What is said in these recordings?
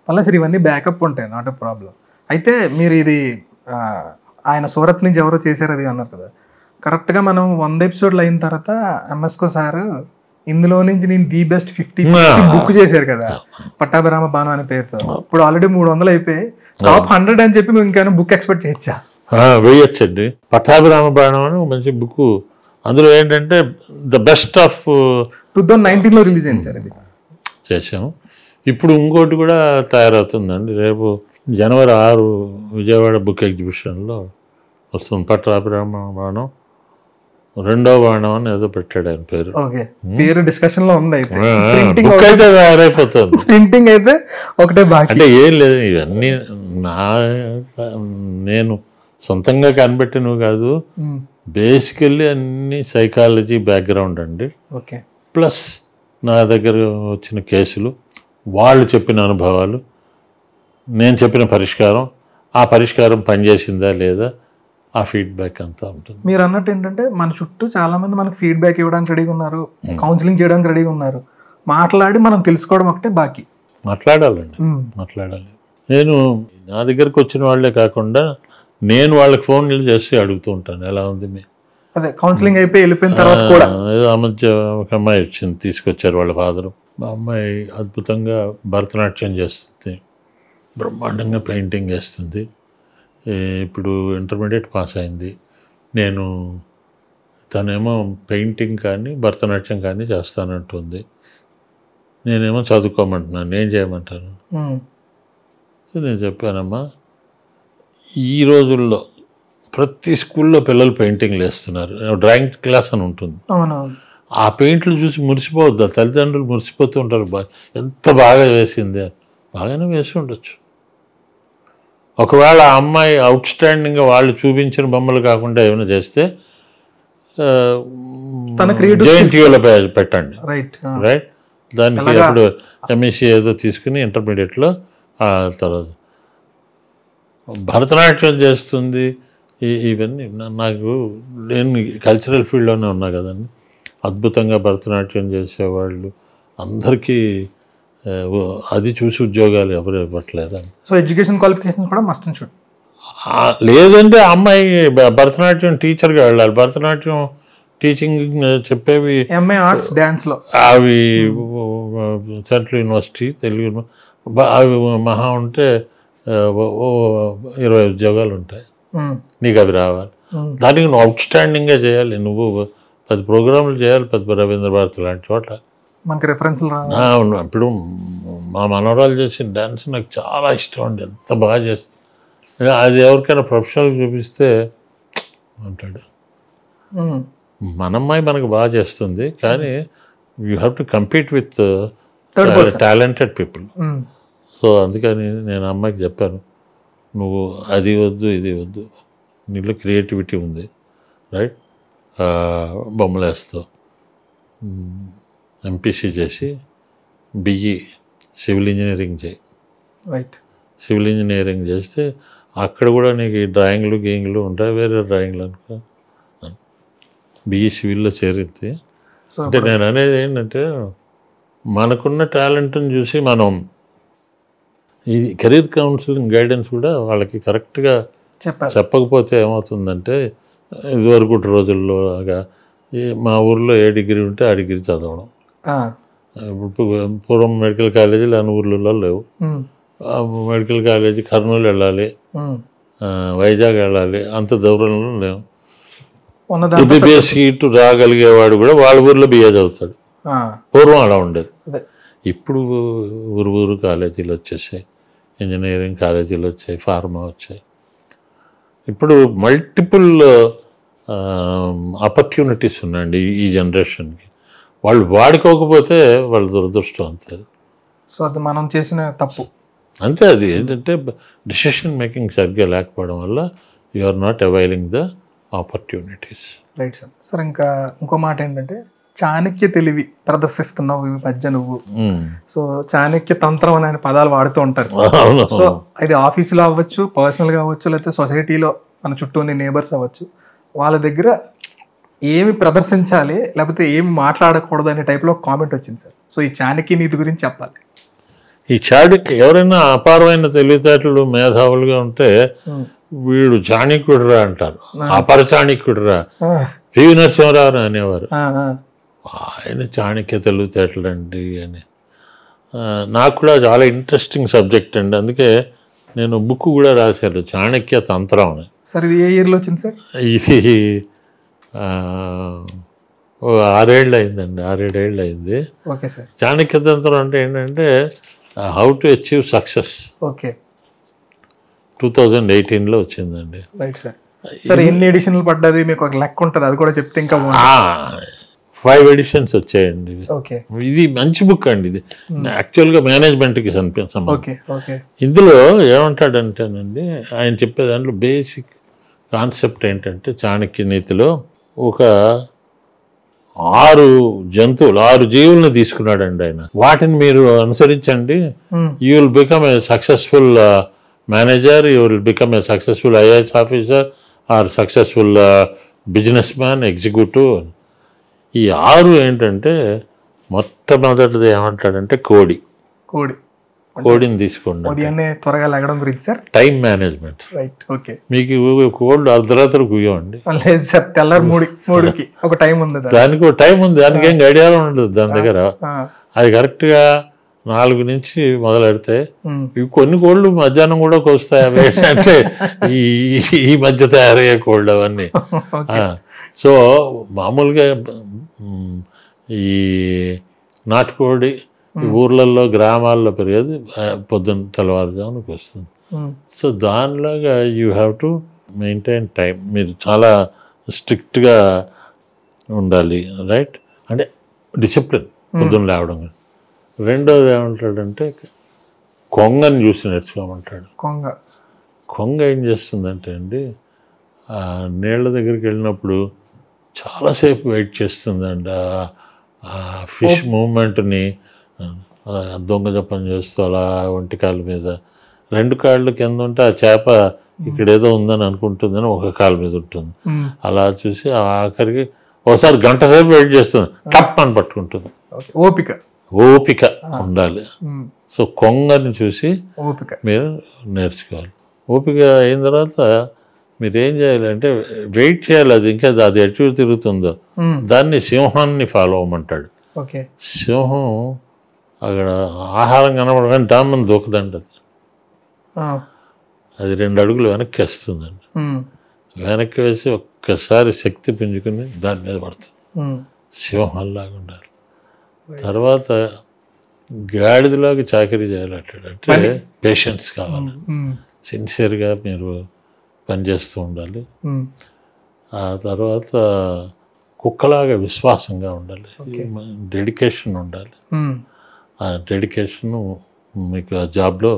మళ్ళీ సరే ఇవన్నీ బ్యాకప్ ఉంటాయి, నాట్ ఎ ప్రాబ్లం. అయితే మీరు ఇది ఆయన సూరత్ నుంచి ఎవరో చేశారు అది అన్నారు కదా, కరెక్ట్గా మనం 100 ఎపిసోడ్లు అయిన తర్వాత ఎంఎస్కో సార్ ఇందులో నుంచి నేను ది బెస్ట్ 50 బుక్ చేశారు కదా పట్టాభిరామ బాణం అనే పేరుతో. ఇప్పుడు ఆల్రెడీ 300 అయిపోయి టాప్ 100 అని చెప్పి మేము ఇంకేమైనా బుక్ ఎక్స్పెక్ట్ చేయొచ్చా? వేయొచ్చండి. పట్టాభిరామ బాణం అని మంచి బుక్. అందులో ఏంటంటే ద బెస్ట్ ఆఫ్ 2019లో రిలీజ్ అయింది సార్, ఇది చేసాము. ఇప్పుడు ఇంకోటి కూడా తయారవుతుందండి. రేపు జనవరి 6 విజయవాడ బుక్ ఎగ్జిబిషన్లో వస్తుంది. పట్టాభిరామ బాణం రెండో బాణం అని ఏదో పెట్టాడు ఆయన పేరు. పేరు డిస్కషన్ లో ఉంది. అయితే బుక్ అయితే తయారైపోతుంది, ప్రింటింగ్ అయితే ఒకటే బాకీ. అంటే ఏం లేదు, ఇవన్నీ నేను సొంతంగా కనిపెట్టినవి కాదు, బేసికల్లీ అన్ని సైకాలజీ బ్యాక్గ్రౌండ్ అండి. ప్లస్ నా దగ్గర వచ్చిన కేసులు, వాళ్ళు చెప్పిన అనుభవాలు, నేను చెప్పిన పరిష్కారం, ఆ పరిష్కారం పనిచేసిందా లేదా, ఆ ఫీడ్బ్యాక్ అంతా ఉంటుంది. మీరు అన్నట్టు ఏంటంటే మన చుట్టూ చాలా మంది మనకు ఫీడ్బ్యాక్ ఇవ్వడానికి రెడీగా ఉన్నారు, కౌన్సిలింగ్ చేయడానికి రెడీగా ఉన్నారు. మాట్లాడి మనం తెలుసుకోవడం ఒకటే బాకీ. మాట్లాడాలండి, మాట్లాడాలి. నేను నా దగ్గరకు వచ్చిన వాళ్ళే కాకుండా నేను వాళ్ళకి ఫోన్లు చేసి అడుగుతూ ఉంటాను, ఎలా ఉంది మీ అదే కౌన్సిలింగ్ అయిపోయి వెళ్ళిపోయిన తర్వాత కూడా. ఆ మధ్య ఒక అమ్మాయి వచ్చింది, తీసుకొచ్చారు వాళ్ళ ఫాదరు. మా అమ్మాయి అద్భుతంగా భరతనాట్యం చేస్తుంది, బ్రహ్మాండంగా పెయింటింగ్ వేస్తుంది, ఇప్పుడు ఇంటర్మీడియట్ పాస్ అయింది. తనేమో పెయింటింగ్ కానీ భరతనాట్యం కానీ చేస్తానంటుంది. నేనేమో చదువుకోమంటున్నాను, ఏం చేయమంటాను? సో నేను చెప్పానమ్మా, ఈ రోజుల్లో ప్రతి స్కూల్లో పిల్లలు పెయింటింగ్లు వేస్తున్నారు, డ్రాయింగ్ క్లాస్ అని ఉంటుంది. ఆ పెయింట్లు చూసి మురిసిపోవద్దా? తల్లిదండ్రులు మురిసిపోతూ ఉంటారు, ఎంత బాగా వేసింది అని. బాగానే వేసి ఉండొచ్చు. ఒకవేళ ఆ అమ్మాయి అవుట్ స్టాండింగ్గా వాళ్ళు చూపించిన బొమ్మలు కాకుండా ఏమైనా చేస్తే జేఎన్టీయూలో పెట్టండి, రైట్? దానికి అప్పుడు ఎంఎస్సీ ఏదో తీసుకుని ఇంటర్మీడియట్లో తర్వాత భరతనాట్యం చేస్తుంది. ఇవన్నీ నాకు, నేను కల్చరల్ ఫీల్డ్లోనే ఉన్నా కదండి, అద్భుతంగా భరతనాట్యం చేసేవాళ్ళు అందరికీ అది చూసి ఉద్యోగాలు ఎవరు ఇవ్వట్లేదని. సో ఎడ్యుకేషన్ క్వాలిఫికేషన్ కూడా మస్ట్ అండ్ షుడ్. లేదంటే అమ్మాయి భరతనాట్యం టీచర్గా వెళ్ళాలి. భరతనాట్యం టీచింగ్ చెప్పేవి ఎంఏ ఆర్ట్స్ డ్యాన్స్లో అవి సెంట్రల్ యూనివర్సిటీ తెలుగు అవి మహా ఉంటే 20 ఉద్యోగాలు ఉంటాయి. నీకు అవి రావాలి. దానికి నువ్వు అవుట్ స్టాండింగ్గా చేయాలి. నువ్వు 10 ప్రోగ్రాంలు చేయాలి, 10 రవీంద్ర భారతి లాంటి చోట మనకి రెఫరెన్స్లు. ఇప్పుడు మా మనవరాలు చేసిన డ్యాన్స్ నాకు చాలా ఇష్టం అండి, ఎంత బాగా చేస్తుంది. అది ఎవరికైనా ప్రొఫెషనల్ చూపిస్తే అంటాడు, మన అమ్మాయి మనకు బాగా చేస్తుంది, కానీ you have to compete with talented people. So అందుకని నేను అమ్మాయికి చెప్పాను, నువ్వు అది వద్దు ఇది వద్దు, నీలో క్రియేటివిటీ ఉంది, రైట్? బొమ్మలు వేస్తావు, ఎంపీసీ చేసి బిఈ సివిల్ ఇంజనీరింగ్ చేయి, రైట్? సివిల్ ఇంజనీరింగ్ చేస్తే అక్కడ కూడా నీకు ఈ డ్రాయింగ్లు గీయింగ్లు ఉంటాయి, వేరే డ్రాయింగ్లు అనుకో. బిఈ సివిల్లో చేరింది. అంటే నేను అనేది ఏంటంటే, మనకున్న టాలెంట్ని చూసి మనం ఈ కెరీర్ కౌన్సిలింగ్ గైడెన్స్ కూడా వాళ్ళకి కరెక్ట్గా చెప్పకపోతే ఏమవుతుందంటే, ఇదివరకు రోజుల్లో లాగా మా ఊర్లో ఏ డిగ్రీ ఉంటే ఆ డిగ్రీ చదవడం. ఇప్పుడు పూర్వం మెడికల్ కాలేజీలు అన్ని ఊర్లలో లేవు. మెడికల్ కాలేజీ కర్నూలు వెళ్ళాలి, వైజాగ్ వెళ్ళాలి, అంత దూరంలో లేవు. ఎంబీబీఎస్ సీటు రాగలిగేవాడు కూడా వాళ్ళ ఊర్లో బిఏ చదువుతాడు. పూర్వం అలా ఉండేది. ఇప్పుడు ఊరు కాలేజీలు వచ్చేసాయి, ఇంజనీరింగ్ కాలేజీలు వచ్చాయి, ఫార్మా వచ్చాయి. ఇప్పుడు మల్టిపుల్ ఆపర్చునిటీస్ ఉన్నాయండి ఈ జనరేషన్కి. వాళ్ళు వాడుకోకపోతే వాళ్ళ దురదృష్టం అంతే. సో అది మనం చేసిన తప్పు అంతే. అది ఏంటంటే డిసిషన్ మేకింగ్ సరిగ్గా లేకపోవడం వల్ల you are not availing the opportunities. Right sir. Sir ఇంకా ఇంకో మాట ఏంటంటే, చాణక్య తెలివి ప్రదర్శిస్తున్నావు ఈ మధ్య నువ్వు. సో చాణక్య తంత్రం అనే పదాలు వాడుతూ ఉంటారు. సో ఇది ఆఫీసులో అవ్వచ్చు, పర్సనల్గా అవ్వచ్చు, లేకపోతే సొసైటీలో మన చుట్టూ ఉన్న నేబర్స్ అవ్వచ్చు, వాళ్ళ దగ్గర ఏమి ప్రదర్శించాలి లేకపోతే ఏమి మాట్లాడకూడదు అనే టైప్లో కామెంట్ వచ్చింది సార్. సో ఈ చాణక్య నీతి గురించి చెప్పాలి. ఈ చాణక్య ఎవరైనా అపారమైన తెలివితేటలు మేధావులుగా ఉంటే వీడు చాణక్యుడురా అంటారు, అపర చాణక్యుడురా. పివి నరసింహరావు అనేవారు, ఆయన చాణక్య తెలివితేటలు అండి అని. నాకు కూడా చాలా ఇంట్రెస్టింగ్ సబ్జెక్ట్ అండి, అందుకే నేను బుక్ కూడా రాశాను, చాణక్య తంత్రం అని. సార్ ఇది ఏ ఇయర్లో వచ్చింది సార్? ఇది 6 ఏళ్ళు అయిందండి, 6-7 ఏళ్ళు అయింది. Okay sir. చాణక్య తంత్రం అంటే ఏంటంటే how to achieve success. Okay. 2018లో వచ్చిందండి. Right sir. సార్ ఎన్ని ఎడిషన్లు పడ్డది మీకు ఒక లెక్క ఉంటుంది, అది కూడా చెప్తే ఇంకా 5 ఎడిషన్స్ వచ్చాయండి. ఓకే. ఇది మంచి బుక్ అండి, ఇది యాక్చువల్గా మేనేజ్మెంట్కి సంబంధించి. Okay okay. ఇందులో ఏమంటాడంటేనండి, ఆయన చెప్పే దాంట్లో బేసిక్ కాన్సెప్ట్ ఏంటంటే చాణక్య నీతిలో ఒక 6 జంతువులు 6 జీవుల్ని తీసుకున్నాడండి ఆయన. వాటిని మీరు అనుసరించండి, you will become a successful manager, you will become a successful IAS officer or successful businessman, executive. ఈ 6 ఏంటంటే మొట్టమొదటిది ఏమంటాడంటే కోడిని తీసుకోండి. ఉదయాన్నే త్వరగా లెగడం గురించి sir. Time management. Right. Okay. మీకు కోల్డ్ అర్ధరాత్రి కుయ్యండి. లేదు సార్, తెల్లారి 3కి ఒక టైం ఉంది, దానికి ఒక టైం ఉంది, దానికి ఏం గడియారం ఉండదు దాని దగ్గర. అది కరెక్ట్గా 4 నుంచి మొదలెడితే కొన్ని కోళ్ళు మధ్యాహ్నం కూడా కోస్తాయి. అవి ఏంటంటే ఈ మధ్య తయారయ్యే కోళ్ళు అవన్నీ. సో మామూలుగా ఈ నాటుకోడి ఊర్లలో గ్రామాల్లో పెరిగేది పొద్దున్న తెల్లవారుజామునకు వస్తుంది. సో దానిలాగా you have to maintain time. మీరు చాలా స్ట్రిక్ట్గా ఉండాలి, రైట్? అంటే డిసిప్లిన్, పొద్దున్న లేవడం. రెండోది ఏమంటాడంటే కొంగని చూసి నేర్చుకోమంటాడు. కొంగ ఏం చేస్తుందంటే అండి, నీళ్ళ దగ్గరికి వెళ్ళినప్పుడు చాలాసేపు వెయిట్ చేస్తుందండి. ఆ ఫిష్ మూమెంట్ని దొంగ జపం చేస్తూ అలా ఒంటి కాళ్ళ మీద 2 కాళ్ళు కింద ఉంటే ఆ చేప ఇక్కడ ఏదో ఉందని అనుకుంటుందని ఒక కాళ్ళ మీద ఉంటుంది. అలా చూసి ఆఖరికి ఒకసారి గంట సేపు వెయిట్ చేస్తుంది, టప్ అని పట్టుకుంటుంది. ఓపిక ఉండాలి. సో కొంగని చూసి మీరు నేర్చుకోవాలి. ఓపిక అయిన తర్వాత మీరు ఏం చేయాలి అంటే వెయిట్ చేయాలి, అది ఇంకా అది ఎటు తిరుగుతుందో దాన్ని సింహాన్ని ఫాలో అవ్వమంటాడు. సింహం అక్కడ ఆహారం కనబడగానే డామ్మని దూకదండి, అది 2 అడుగులు వెనక్కి వేస్తుందండి. వెనక్కి వేసి ఒక్కసారి శక్తి పుంజుకుని దాని మీద పడుతుంది. సింహంలాగా ఉండాలి. తర్వాత గాడిదలాగా చాకరీ చేయాలి అంటే పేషెన్స్ కావాలి, సిన్సియర్గా మీరు పనిచేస్తూ ఉండాలి. ఆ తర్వాత కుక్కలాగా విశ్వాసంగా ఉండాలి, డెడికేషన్ ఉండాలి. ఆ డెడికేషను మీకు ఆ జాబ్లో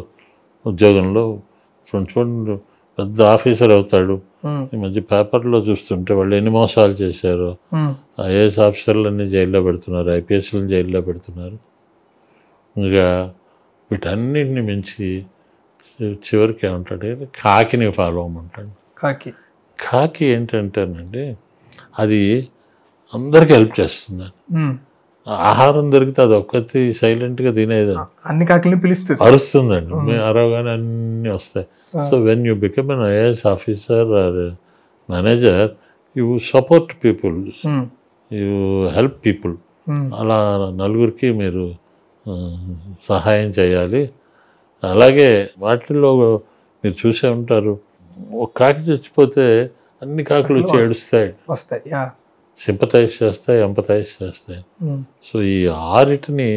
ఉద్యోగంలో చూడండి, పెద్ద ఆఫీసర్ అవుతాడు. ఈ మధ్య పేపర్లో చూస్తుంటే వాళ్ళు ఎన్ని మోసాలు చేశారు. ఐఏఎస్ ఆఫీసర్లన్నీ జైల్లో పెడుతున్నారు, ఐపీఎస్లను జైల్లో పెడుతున్నారు. ఇంకా వీటన్నిటిని మించి చివరికి ఏమంటాడు, కాకిని ఫాలో అవ్వమంటాడు. కాకి ఏంటంటేనండి, అది అందరికి హెల్ప్ చేస్తుందని. ఆహారం దొరికితే అది ఒక్కటి సైలెంట్గా తినేది, అన్ని కాకిని పిలుస్తుంది, అరుస్తుందండి. మేము అరవగానే అన్నీ వస్తాయి. So when you become an IAS officer or manager, you support people, you help people. అలా నలుగురికి మీరు సహాయం చేయాలి. అలాగే వాటిల్లో మీరు చూసే ఉంటారు, ఒక కాకి చచ్చిపోతే అన్ని కాకులు వచ్చి ఏడుస్తాయి, సింపథైజ్ చేస్తాయి, ఎంపథైజ్ చేస్తాయి. సో ఈ 6టిని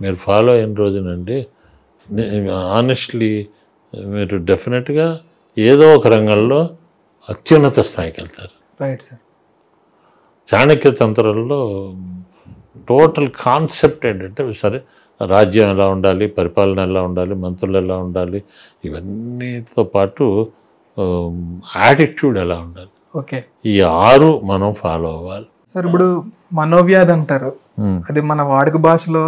మీరు ఫాలో అయిన రోజునండి ఆనెస్ట్లీ మీరు డెఫినెట్గా ఏదో ఒక రంగంలో అత్యున్నత స్థాయికి వెళ్తారు. చాణక్య తంత్రంలో టోటల్ కాన్సెప్ట్ ఏంటంటే, సరే రాజ్యం ఎలా ఉండాలి, పరిపాలన ఎలా ఉండాలి, మంత్రులు ఎలా ఉండాలి, ఇవన్నీతో పాటు యాటిట్యూడ్ ఎలా ఉండాలి, ఈ 6 మనం ఫాలో అవ్వాలి. సార్ ఇప్పుడు మనోవ్యాధి అంటారు, అది మన వాడుక భాషలో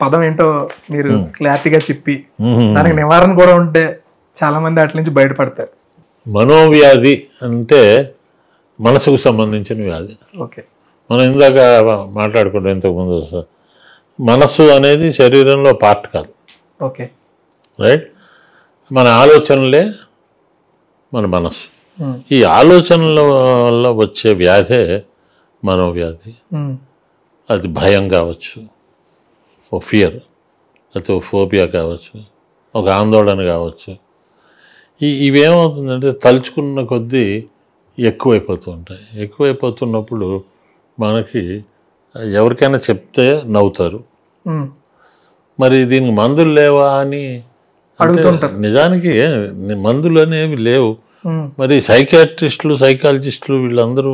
పదం ఏంటో మీరు క్లారిటీగా చెప్పి దానికి నివారణ కూడా ఉంటే చాలా మంది అట్ల నుంచి బయటపడతారు. మనోవ్యాధి అంటే మనసుకు సంబంధించిన వ్యాధి. మనం ఇందాక మాట్లాడుకుంటాం ఇంతకుముందు, మనసు అనేది శరీరంలో పార్ట్ కాదు, ఓకే. రైట్. మన ఆలోచనలే మన మనసు. ఈ ఆలోచనల వల్ల వచ్చే వ్యాధే మనోవ్యాధి. అది భయం కావచ్చు, ఓ ఫియర్, లేకపోతే ఓ ఫోబియా కావచ్చు, ఒక ఆందోళన కావచ్చు. ఇవేమవుతుందంటే తలుచుకున్న కొద్దీ ఎక్కువైపోతూ ఉంటాయి. ఎక్కువైపోతున్నప్పుడు మనకి ఎవరికైనా చెప్తే నవ్వుతారు. మరి దీనికి మందులు లేవా అని అడుగుతుంటారు. నిజానికి మందులు అనేవి లేవు. మరి సైకియాట్రిస్టులు, సైకాలజిస్టులు వీళ్ళందరూ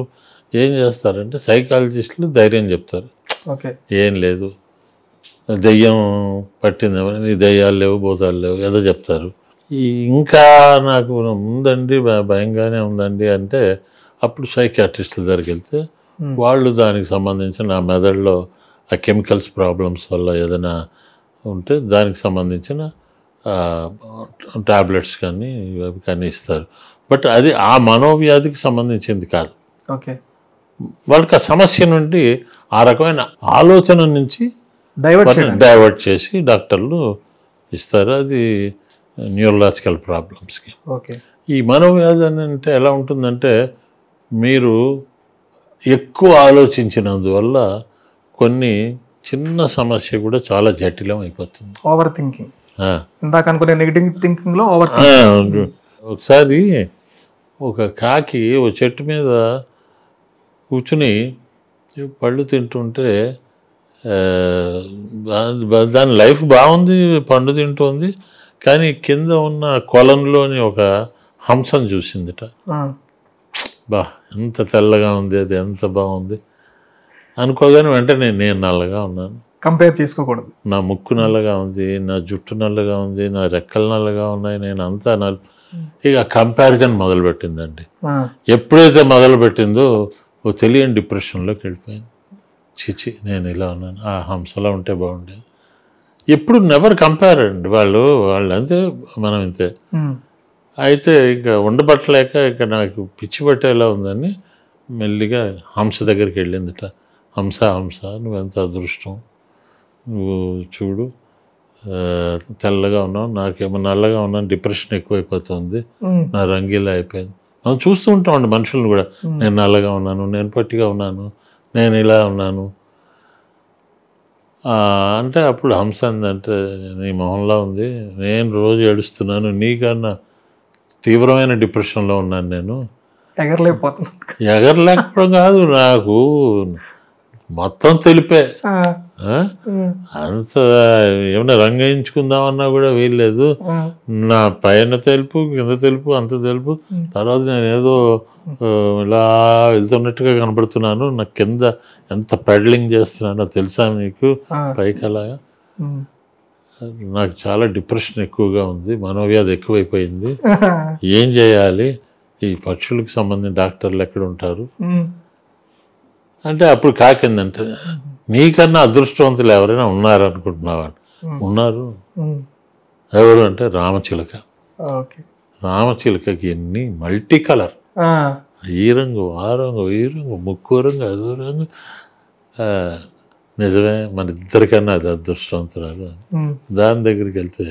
ఏం చేస్తారంటే సైకాలజిస్టులు ధైర్యం చెప్తారు. ఏం లేదు, దెయ్యం పట్టిందేమని, నీ దెయ్యాలు లేవు, భూతాలు లేవు ఏదో చెప్తారు. ఇంకా నాకు ఉందండి, భయంగానే ఉందండి అంటే అప్పుడు సైకియాట్రిస్టుల దగ్గరికి వెళ్తే వాళ్ళు దానికి సంబంధించిన నా మెదడులో ఆ కెమికల్స్ ప్రాబ్లమ్స్ వల్ల ఏదైనా ఉంటే దానికి సంబంధించిన టాబ్లెట్స్ కానీ ఇవి కానీ ఇస్తారు. బట్ అది ఆ మనోవ్యాధికి సంబంధించింది కాదు. వాళ్ళకి ఆ సమస్య నుండి ఆ రకమైన ఆలోచన నుంచి డైవర్ట్ చేసి డాక్టర్లు ఇస్తారు. అది న్యూరలాజికల్ ప్రాబ్లమ్స్కి. ఈ మనోవ్యాధి అని అంటే ఎలా ఉంటుందంటే మీరు ఎక్కువ ఆలోచించినందువల్ల కొన్ని చిన్న సమస్య కూడా చాలా జటిలం అయిపోతుంది. Over thinking. ఇందాక అనుకునే నెగటివ్ థింకింగ్లో ఓవర్ థింకింగ్. ఒకసారి ఒక కాకి ఒక చెట్టు మీద కూర్చుని పళ్ళు తింటుంటే దాని లైఫ్ బాగుంది, పండు తింటుంది. కానీ కింద ఉన్న కొలంలోని ఒక హంసను చూసిందిట. బా ఎంత తెల్లగా ఉంది, అది ఎంత బాగుంది అనుకోగానే వెంటనే నేను నల్లగా ఉన్నాను, కంపేర్ చేసుకోకూడదు. నా ముక్కు నల్లగా ఉంది, నా జుట్టు నల్లగా ఉంది, నా రెక్కలు నల్లగా ఉన్నాయి, నేను అంతా ఇక కంపారిజన్ మొదలుపెట్టిందండి. ఎప్పుడైతే మొదలుపెట్టిందో ఓ తెలియని డిప్రెషన్లోకి వెళ్ళిపోయింది. చిచి నేను ఇలా ఉన్నాను, ఆ హంసలా ఉంటే బాగుండేది. ఎప్పుడు నెవర్ కంపేర్ అండి. వాళ్ళు అంతే, మనం ఇంతే. అయితే ఇక ఉండబట్టలేక ఇక నాకు పిచ్చి పట్టేలా ఉందని మెల్లిగా హంస దగ్గరికి వెళ్ళిందిట. హంస నువ్వెంత అదృష్టం, నువ్వు చూడు తెల్లగా ఉన్నావు, నాకేమో నల్లగా ఉన్నాను, డిప్రెషన్ ఎక్కువైపోతుంది, నా రంగీలా అయిపోయింది. మనం చూస్తూ ఉంటామండి మనుషులను కూడా. నేను నల్లగా ఉన్నాను, నేను పొట్టిగా ఉన్నాను, నేను ఇలా ఉన్నాను అంటే అప్పుడు హంస అంటే నీ మొహంలో ఉంది, నేను రోజు ఏడుస్తున్నాను, నీకన్నా తీవ్రమైన డిప్రెషన్లో ఉన్నాను, నేను ఎగరలేకపోవడం కాదు, నాకు మొత్తం తెలిపే, అంత ఏమన్నా రంగు వేయించుకుందామన్నా కూడా వీల్లేదు. నా పైన తెలుపు, కింద తెలుపు, అంత తెలుపు. తర్వాత నేను ఏదో ఇలా వెళ్తున్నట్టుగా కనబడుతున్నాను, నా కింద ఎంత పెడలింగ్ చేస్తున్నానో తెలుసా మీకు, పైకి అలాగా. నాకు చాలా డిప్రెషన్ ఎక్కువగా ఉంది, మనోవ్యాధి ఎక్కువైపోయింది, ఏం చేయాలి? ఈ పక్షులకు సంబంధించిన డాక్టర్లు ఎక్కడ ఉంటారు అంటే అప్పుడు కాకిందంటే నీకన్నా అదృష్టవంతులు ఎవరైనా ఉన్నారనుకుంటున్నావా? ఉన్నారు. ఎవరు అంటే రామచిలుక. రామచిలుకకి ఎన్ని మల్టీ కలర్, ఈ రంగు, ఆ రంగు, ఈ రంగు, ముక్కు రంగు, అదో రంగు. నిజమే, మన ఇద్దరికన్నా అది అదృష్టవంతురాలు. దాని దగ్గరికి వెళ్తే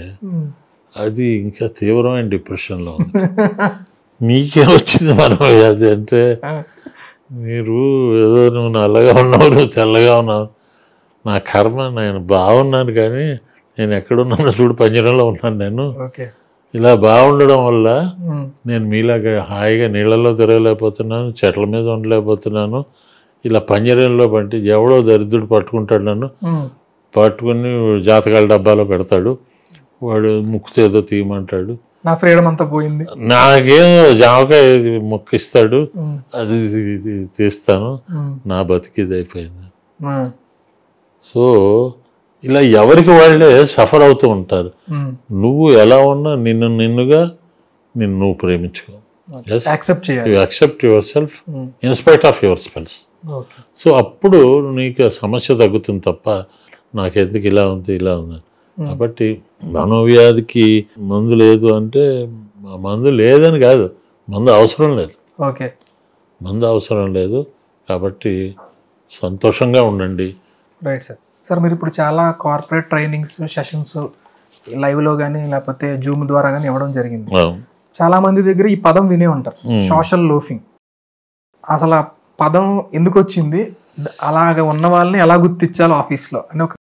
అది ఇంకా తీవ్రమైన డిప్రెషన్లో ఉంది. నీకేం వచ్చింది మనోవ్యాధి అంటే, మీరు ఏదో నువ్వు నల్లగా ఉన్నావు, నువ్వు తెల్లగా ఉన్నావు, నా కర్మ, నేను బాగున్నాను కానీ నేను ఎక్కడున్నానో చూడు, పంజరంలో ఉన్నాను నేను. ఇలా బాగుండడం వల్ల నేను మీలాగా హాయిగా నీళ్ళలో తిరగలేకపోతున్నాను, చెట్ల మీద ఉండలేకపోతున్నాను. ఇలా పంజరంలో పట్టి ఎవడో దరిద్రుడు పట్టుకుంటాడు నన్ను, పట్టుకుని జాతకాల డబ్బాలో పెడతాడు, వాడు ముక్కుతో ఏదో తీయమంటాడు, నా ఫ్రీడమ్ అంతా పోయింది, నాకేం జామకాయ మొక్కిస్తాడు, అది తీస్తాను, నా బతికిది అయిపోయింది. సో ఇలా ఎవరికి వాళ్ళే సఫర్ అవుతూ ఉంటారు. నువ్వు ఎలా ఉన్నా నిన్నుగా నువ్వు ప్రేమించుకో, accept yourself in spite of your spells. So అప్పుడు నీకు సమస్య తగ్గుతుంది తప్ప నాకెందుకు ఇలా ఉంది ఇలా ఉంది. కాబట్టి మనోవ్యాధికి మందు లేదు అంటే మందు లేదని కాదు, మందు అవసరం లేదు. మందు అవసరం లేదు. కాబట్టి సంతోషంగా ఉండండి. Right sir. సార్ మీరు ఇప్పుడు చాలా కార్పొరేట్ ట్రైనింగ్స్ సెషన్స్ లైవ్లో కానీ లేకపోతే జూమ్ ద్వారా కానీ ఇవ్వడం జరిగింది. అవును. చాలా మంది దగ్గర ఈ పదం వినే ఉంటారు, సోషల్ లోఫింగ్. అసలు ఆ పదం ఎందుకు వచ్చింది, అలాగ ఉన్న వాళ్ళని ఎలా గుర్తించాలో ఆఫీస్లో అని ఒక